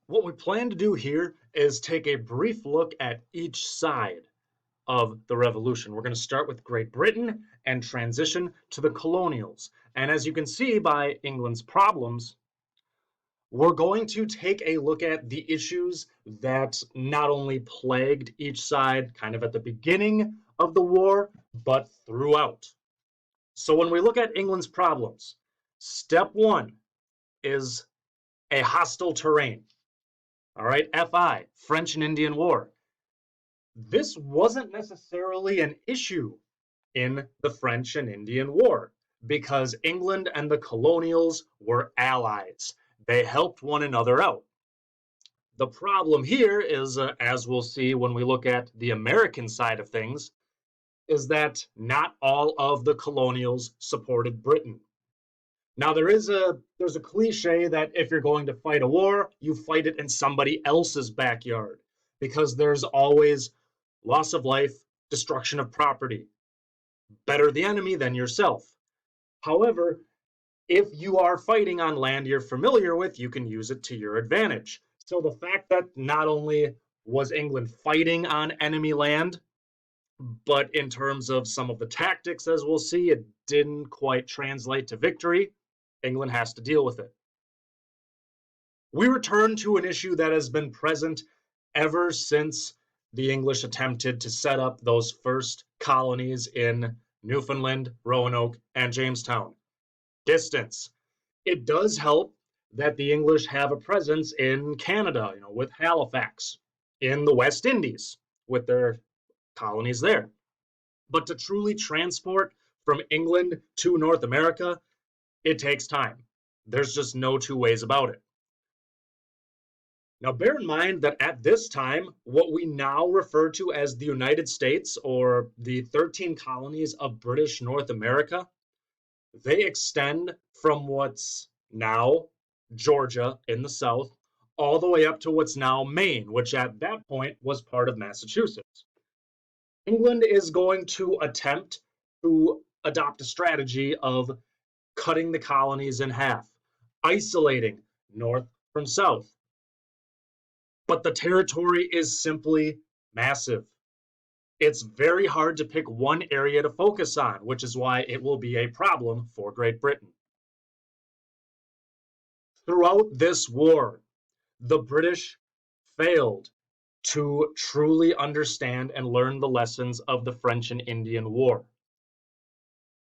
What we plan to do here is take a brief look at each side of the revolution. We're going to start with Great Britain and transition to the colonials. And as you can see by England's problems, we're going to take a look at the issues that not only plagued each side kind of at the beginning of the war, but throughout. So when we look at England's problems, step one is a hostile terrain. All right, FI, French and Indian War. This wasn't necessarily an issue in the French and Indian War because England and the colonials were allies. They helped one another out. The problem here is, as we'll see when we look at the American side of things, is that not all of the colonials supported Britain. Now there's a cliche that if you're going to fight a war, you fight it in somebody else's backyard because there's always loss of life, destruction of property. Better the enemy than yourself. However, if you are fighting on land you're familiar with, you can use it to your advantage. So the fact that not only was England fighting on enemy land, but in terms of some of the tactics, as we'll see, it didn't quite translate to victory. England has to deal with it. We return to an issue that has been present ever since the English attempted to set up those first colonies in Newfoundland, Roanoke, and Jamestown. Distance. It does help that the English have a presence in Canada, with Halifax, in the West Indies, with their colonies there. But to truly transport from England to North America, it takes time. There's just no two ways about it. Now, bear in mind that at this time, what we now refer to as the United States, or the 13 colonies of British North America, they extend from what's now Georgia in the south, all the way up to what's now Maine, which at that point was part of Massachusetts. England is going to attempt to adopt a strategy of cutting the colonies in half, isolating north from south. But the territory is simply massive. It's very hard to pick one area to focus on, which is why it will be a problem for Great Britain. Throughout this war, the British failed to truly understand and learn the lessons of the French and Indian War.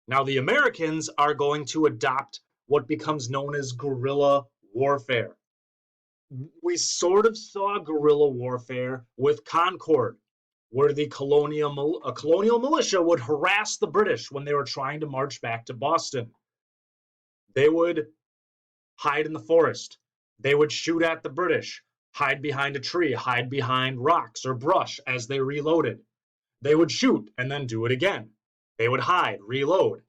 Now, the Americans are going to adopt what becomes known as guerrilla warfare. We sort of saw guerrilla warfare with Concord, where the colonial militia would harass the British when they were trying to march back to Boston. They would hide in the forest. They would shoot at the British, hide behind a tree, hide behind rocks or brush as they reloaded. They would shoot and then do it again. They would hide, reload.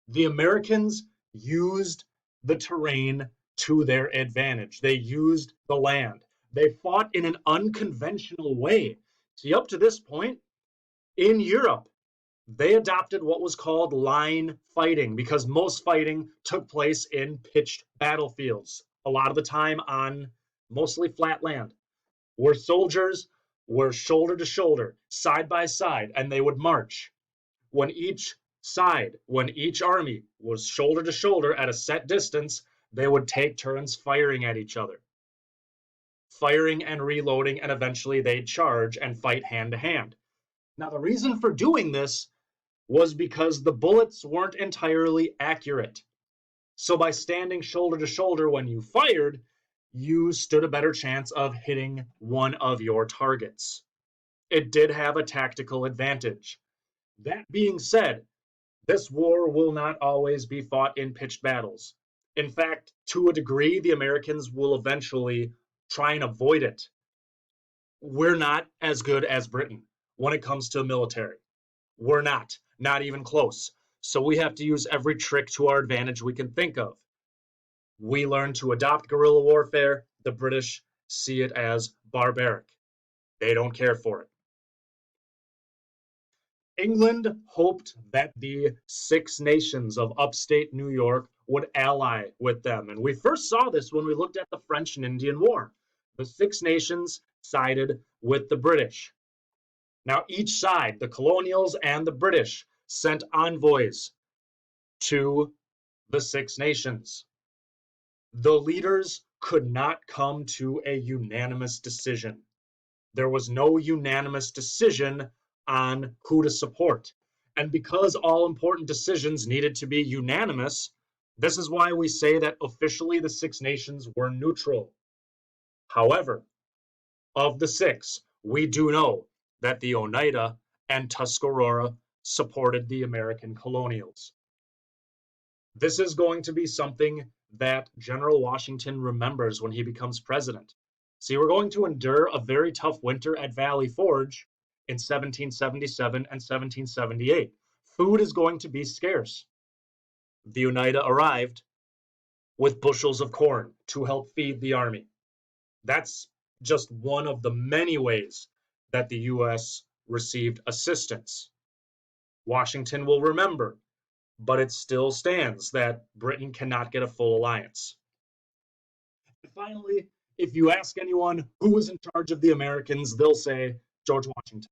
The Americans used the terrain to their advantage. They used the land. They fought in an unconventional way. See, up to this point, in Europe, they adopted what was called line fighting because most fighting took place in pitched battlefields, a lot of the time on mostly flat land, where soldiers were shoulder to shoulder, side by side, and they would march. When each army was shoulder to shoulder at a set distance, they would take turns firing at each other, firing and reloading, and eventually they'd charge and fight hand to hand. Now, the reason for doing this was because the bullets weren't entirely accurate. So by standing shoulder to shoulder when you fired, you stood a better chance of hitting one of your targets. It did have a tactical advantage. That being said, this war will not always be fought in pitched battles. In fact, to a degree, the Americans will eventually try and avoid it. We're not as good as Britain when it comes to military. We're not even close. So we have to use every trick to our advantage we can think of. We learn to adopt guerrilla warfare. The British see it as barbaric. They don't care for it. England hoped that the Six Nations of upstate New York would ally with them. And we first saw this when we looked at the French and Indian War. The Six Nations sided with the British. Now, each side, the colonials and the British, sent envoys to the Six Nations. The leaders could not come to a unanimous decision. There was no unanimous decision on who to support. And because all important decisions needed to be unanimous, this is why we say that officially the Six Nations were neutral. However, of the six, we do know that the Oneida and Tuscarora supported the American colonials. This is going to be something that General Washington remembers when he becomes president. See, we're going to endure a very tough winter at Valley Forge in 1777 and 1778. Food is going to be scarce. The Oneida arrived with bushels of corn to help feed the army. That's just one of the many ways that the U.S. received assistance. Washington will remember, but it still stands that Britain cannot get a full alliance. And finally, if you ask anyone who was in charge of the Americans, they'll say George Washington.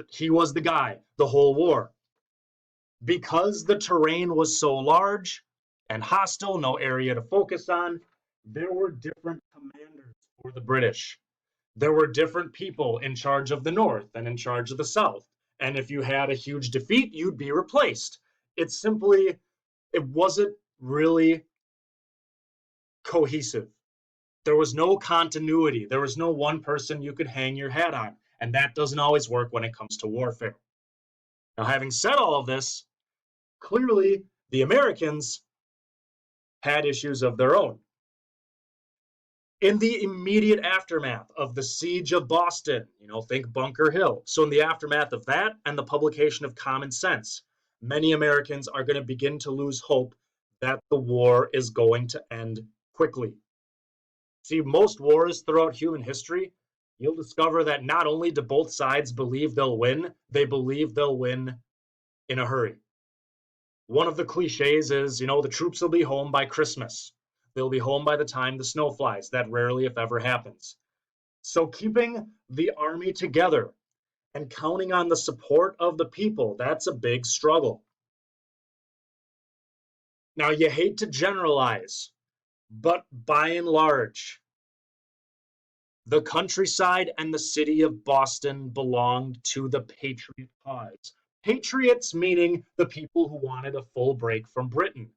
He was the guy the whole war. Because the terrain was so large and hostile, no area to focus on, there were different commanders for the British. There were different people in charge of the North and in charge of the South. And if you had a huge defeat, you'd be replaced. It wasn't really cohesive. There was no continuity. There was no one person you could hang your hat on. And that doesn't always work when it comes to warfare. Now, having said all of this, clearly the Americans had issues of their own. In the immediate aftermath of the siege of Boston, think Bunker Hill. So in the aftermath of that and the publication of Common Sense, many Americans are going to begin to lose hope that the war is going to end quickly. See, most wars throughout human history, you'll discover that not only do both sides believe they'll win, they believe they'll win in a hurry. One of the cliches is, the troops will be home by Christmas. They'll be home by the time the snow flies. That rarely, if ever, happens. So keeping the army together and counting on the support of the people, that's a big struggle. Now, you hate to generalize, but by and large, the countryside and the city of Boston belonged to the Patriot cause. Patriots meaning the people who wanted a full break from Britain.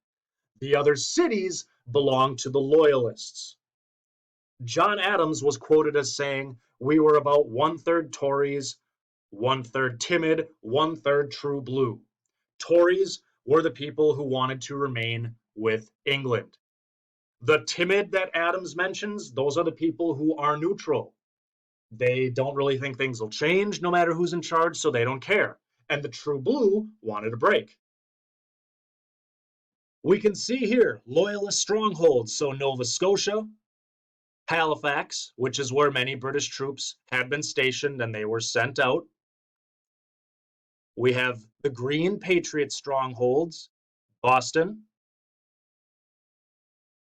The other cities belonged to the Loyalists. John Adams was quoted as saying, "We were about 1/3 Tories, 1/3 timid, 1/3 true blue." Tories were the people who wanted to remain with England. The timid that Adams mentions, those are the people who are neutral. They don't really think things will change no matter who's in charge, so they don't care. And the true blue wanted a break. We can see here Loyalist strongholds, so Nova Scotia, Halifax, which is where many British troops had been stationed and they were sent out. We have the Green Patriot strongholds, Boston,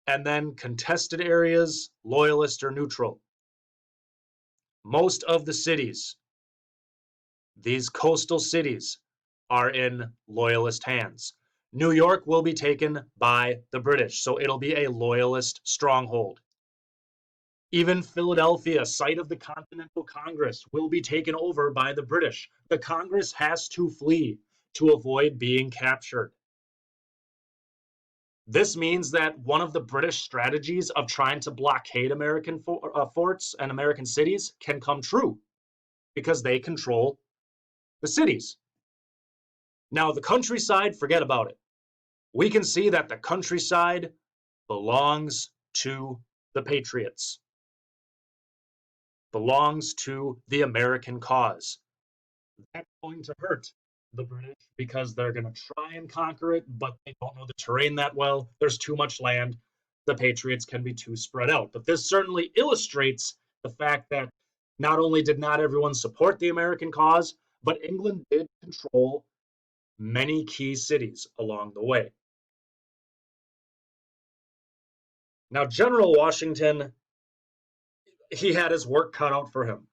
and then contested areas, Loyalist or neutral. Most of the cities, these coastal cities, are in Loyalist hands. New York will be taken by the British, so it'll be a Loyalist stronghold. Even Philadelphia, site of the Continental Congress, will be taken over by the British. The Congress has to flee to avoid being captured. This means that one of the British strategies of trying to blockade American forts and American cities can come true because they control the cities. Now, the countryside, forget about it. We can see that the countryside belongs to the Patriots, belongs to the American cause. That's going to hurt the British because they're going to try and conquer it, but they don't know the terrain that well. There's too much land. The Patriots can be too spread out. But this certainly illustrates the fact that not only did not everyone support the American cause, but England did control many key cities along the way. Now, General Washington he had his work cut out for him.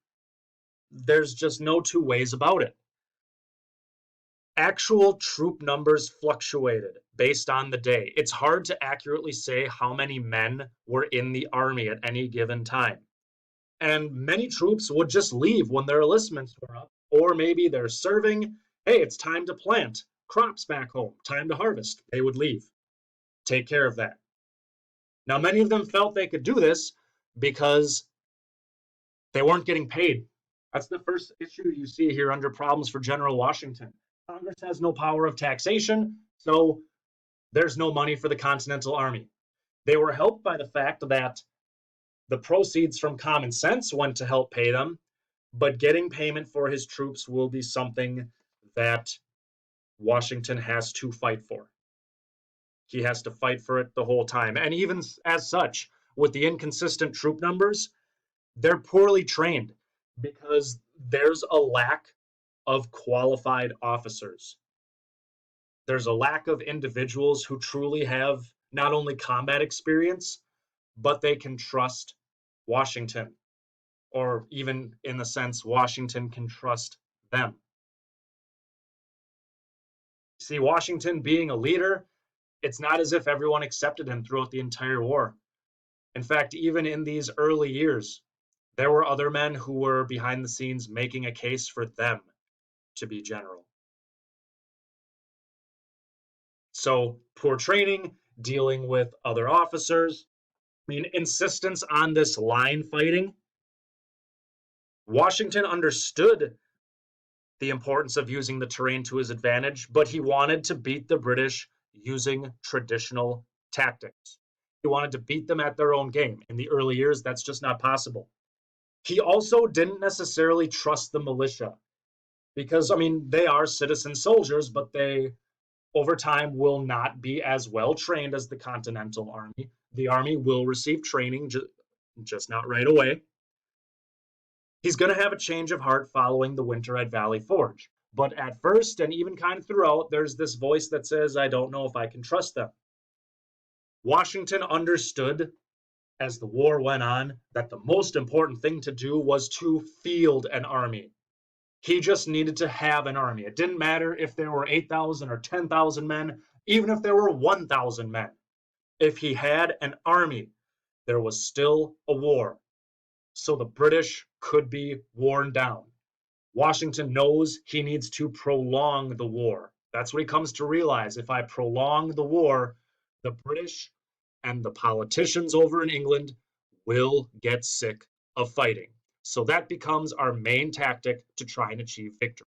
There's just no two ways about it. Actual troop numbers fluctuated based on the day. It's hard to accurately say how many men were in the army at any given time. And many troops would just leave when their enlistments were up, or maybe they're serving. Hey, it's time to plant crops back home, time to harvest. They would leave, take care of that. Now, many of them felt they could do this because they weren't getting paid. That's the first issue you see here under problems for General Washington. Congress has no power of taxation, so there's no money for the Continental Army. They were helped by the fact that the proceeds from common sense went to help pay them, but getting payment for his troops will be something that Washington has to fight for. He has to fight for it the whole time. And even as such, with the inconsistent troop numbers, they're poorly trained because there's a lack of qualified officers. There's a lack of individuals who truly have not only combat experience, but they can trust Washington, or even in the sense Washington can trust them. See, Washington being a leader, it's not as if everyone accepted him throughout the entire war. In fact, even in these early years, there were other men who were behind the scenes making a case for them to be general. So, poor training, dealing with other officers, insistence on this line fighting. Washington understood the importance of using the terrain to his advantage, but he wanted to beat the British using traditional tactics. He wanted to beat them at their own game. In the early years, that's just not possible. He also didn't necessarily trust the militia because, they are citizen soldiers, but they, over time, will not be as well trained as the Continental Army. The Army will receive training, just not right away. He's going to have a change of heart following the winter at Valley Forge. But at first, and even kind of throughout, there's this voice that says, I don't know if I can trust them. Washington understood as the war went on that the most important thing to do was to field an army. He just needed to have an army. It didn't matter if there were 8,000 or 10,000 men, even if there were 1,000 men. If he had an army, there was still a war. So the British could be worn down. Washington knows he needs to prolong the war. That's what he comes to realize. If I prolong the war, the British and the politicians over in England will get sick of fighting. So that becomes our main tactic to try and achieve victory.